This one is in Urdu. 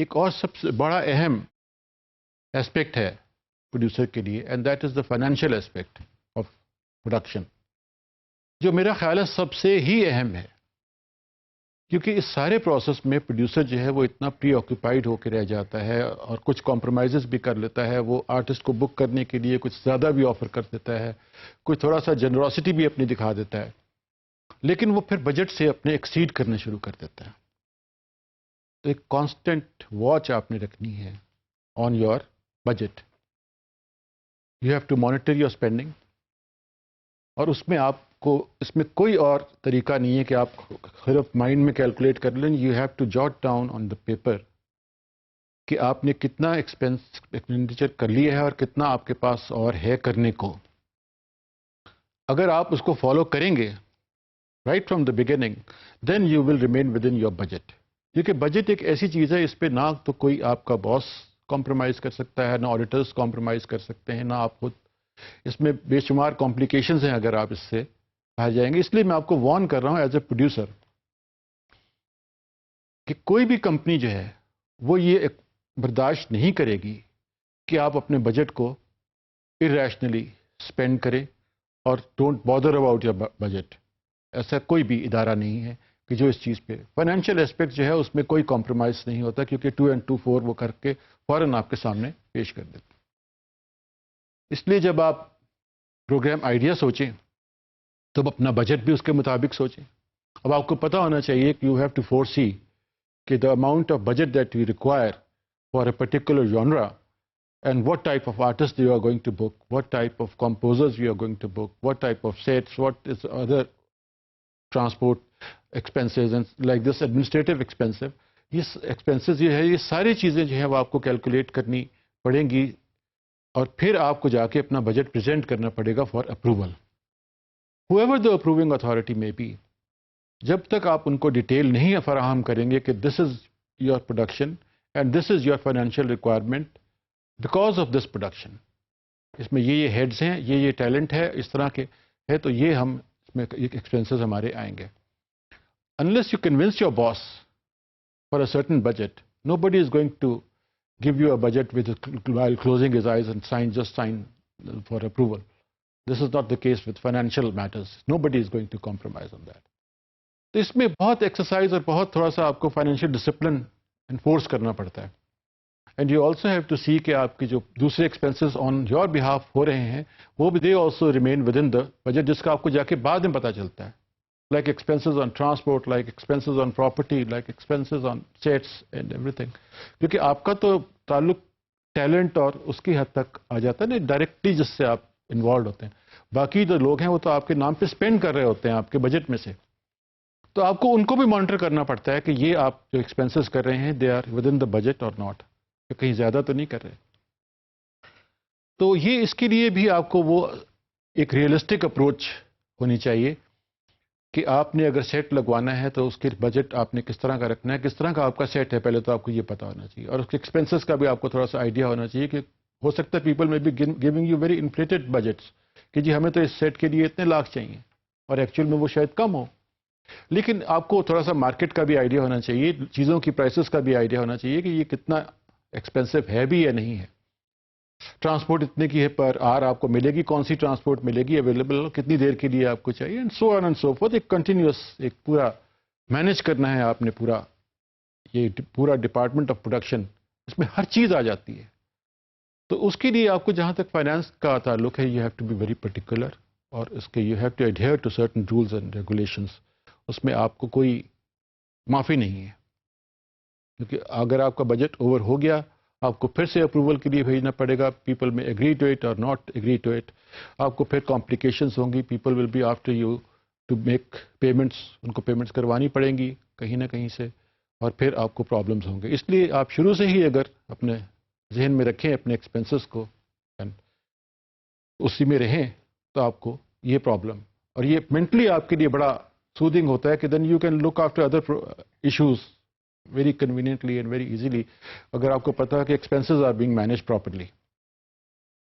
ایک اور سب سے بڑا اہم ایسپیکٹ ہے پروڈیوسر کے لیے، and that is the financial aspect of production, جو میرا خیال ہے سب سے ہی اہم ہے، کیونکہ اس سارے پروسیس میں پروڈیوسر جو ہے وہ اتنا پری آکوپائڈ ہو کے رہ جاتا ہے اور کچھ کمپرومائزز بھی کر لیتا ہے، وہ آرٹسٹ کو بک کرنے کے لیے کچھ زیادہ بھی آفر کر دیتا ہے، کوئی تھوڑا سا جنروسٹی بھی اپنی دکھا دیتا ہے، لیکن وہ پھر بجٹ سے اپنے ایکسیڈ کرنا شروع کر دیتا ہے۔ تو ایک کانسٹنٹ واچ آپ نے رکھنی ہے on your budget, you have to monitor your spending, اور اس میں کوئی اور طریقہ نہیں ہے کہ آپ صرف مائنڈ میں کیلکولیٹ کر لیں، you have to jot down on the paper کہ آپ نے کتنا ایکسپینڈیچر کر لیا ہے اور کتنا آپ کے پاس اور ہے کرنے کو۔ اگر آپ اس کو فالو کریں گے right from the beginning, then you will remain within your budget, کیونکہ بجٹ ایک ایسی چیز ہے، اس پہ نہ تو کوئی آپ کا باس کمپرومائز کر سکتا ہے، نہ آڈیٹرز کمپرومائز کر سکتے ہیں، نہ آپ خود، اس میں بے شمار کمپلیکیشنز ہیں اگر آپ اس سے باہر جائیں گے۔ اس لیے میں آپ کو وارن کر رہا ہوں ایز اے پروڈیوسر کہ کوئی بھی کمپنی جو ہے وہ یہ برداشت نہیں کرے گی کہ آپ اپنے بجٹ کو irrationally اسپینڈ کریں اور don't bother about your budget. ایسا کوئی بھی ادارہ نہیں ہے کہ جو اس چیز پہ فائنینشیل اسپیکٹ جو ہے اس میں کوئی کمپرومائز نہیں ہوتا، کیونکہ 2 and 2 4 وہ کر کے فوراً آپ کے سامنے پیش کر دیتے۔ اس لیے جب آپ پروگرام آئیڈیا سوچیں تو اپنا بجٹ بھی اس کے مطابق سوچیں۔ اب آپ کو پتہ ہونا چاہیے کہ یو ہیو ٹو فور سی کہ the amount of budget that you require for a particular جانرا and what type of artist you are going to book, what type of composers you are going to book, what type of sets, what is other transport expenses and like this administrative expenses، یہ expenses یہ ہے، یہ ساری چیزیں جو ہیں وہ آپ کو کیلکولیٹ کرنی پڑیں گی، اور پھر آپ کو جا کے اپنا بجٹ پریزنٹ کرنا پڑے گا for approval, whoever the approving authority may be۔ جب تک آپ ان کو ڈیٹیل نہیں فراہم کریں گے کہ this is your production and this is your financial requirement because of this production, اس میں یہ ہیڈز ہیں، یہ ٹیلنٹ ہے، اس طرح کے ہے، تو یہ ہم اس میں ایکسپینسز ہمارے آئیں گے۔ unless you convince your boss for a certain budget, nobody is going to give you a budget while closing his eyes and sign for approval. This is not the case with financial matters. Nobody is going to compromise on that. تو اس میں بہت ایکسرسائز اور بہت تھوڑا سا آپ کو فائنینشیل ڈسپلن انفورس کرنا پڑتا ہے، and you also have to see کہ آپ کی جو دوسرے ایکسپینسز آن یور بہاف ہو رہے ہیں وہ بھی they also remain within the budget, جس کا آپ کو جا کے بعد میں پتہ چلتا ہے، like expenses on transport, like expenses on property, like expenses on sets and every thing, کیونکہ آپ کا تو تعلق ٹیلنٹ اور اس کی حد تک آ جاتا ہے نا ڈائریکٹلی جس سے آپ انوالوڈ ہوتے ہیں، باقی جو لوگ ہیں وہ تو آپ کے نام پہ اسپینڈ کر رہے ہوتے ہیں آپ کے بجٹ میں سے، تو آپ کو ان کو بھی مانیٹر کرنا پڑتا ہے کہ یہ آپ جو ایکسپینسز کر رہے ہیں they are within the budget اور ناٹ، کہیں زیادہ تو نہیں کر رہے۔ تو یہ اس کے لیے بھی آپ کو وہ ایک ریئلسٹک اپروچ ہونی چاہیے کہ آپ نے اگر سیٹ لگوانا ہے تو اس کے بجٹ آپ نے کس طرح کا رکھنا ہے، کس طرح کا آپ کا سیٹ ہے، پہلے تو آپ کو یہ پتا ہونا چاہیے، اور اس کے ایکسپینسز کا بھی آپ کو تھوڑا سا آئیڈیا ہونا چاہیے کہ ہو سکتا ہے پیپل میں بھی giving you very inflated budgets کہ جی ہمیں تو اس سیٹ کے لیے اتنے لاکھ چاہیے اور ایکچوئل میں وہ شاید کم ہو، لیکن آپ کو تھوڑا سا مارکیٹ کا بھی آئیڈیا ہونا چاہیے، چیزوں کی پرائسز کا بھی آئیڈیا ہونا چاہیے کہ یہ کتنا ایکسپینسو ہے بھی یا نہیں ہے، ٹرانسپورٹ اتنے کی ہے پر آر آپ کو ملے گی، کون سی ٹرانسپورٹ ملے گی اویلیبل، کتنی دیر کے لیے آپ کو چاہیے، and so on and so forth, ایک کنٹینیوس ایک پورا مینیج کرنا ہے آپ نے، یہ پورا ڈپارٹمنٹ آف پروڈکشن، اس میں ہر چیز آ جاتی ہے۔ تو اس کے لیے آپ کو جہاں تک فائنانس کا تعلق ہے you have to be very particular, اور اس کے you have to adhere to certain rules and regulations, اس میں آپ کو کوئی معافی نہیں ہے، کیونکہ اگر آپ کا بجٹ اوور ہو گیا آپ کو پھر سے اپروول کے لیے بھیجنا پڑے گا، people may agree to it اور ناٹ ایگری ٹو اٹ، آپ کو پھر کمپلیکیشنز ہوں گی، people will be after you to make payments, ان کو پیمنٹس کروانی پڑیں گی کہیں نہ کہیں سے، اور پھر آپ کو پرابلمز ہوں گے۔ اس لیے آپ شروع سے ہی اگر اپنے ذہن میں رکھیں اپنے ایکسپینسز کو، اسی میں رہیں، تو آپ کو یہ پرابلم، اور یہ مینٹلی آپ کے لیے بڑا سودنگ ہوتا ہے کہ then you can look after other issues very conveniently and very easily, اگر آپ کو پتا ہے کہ expenses are being manage properly.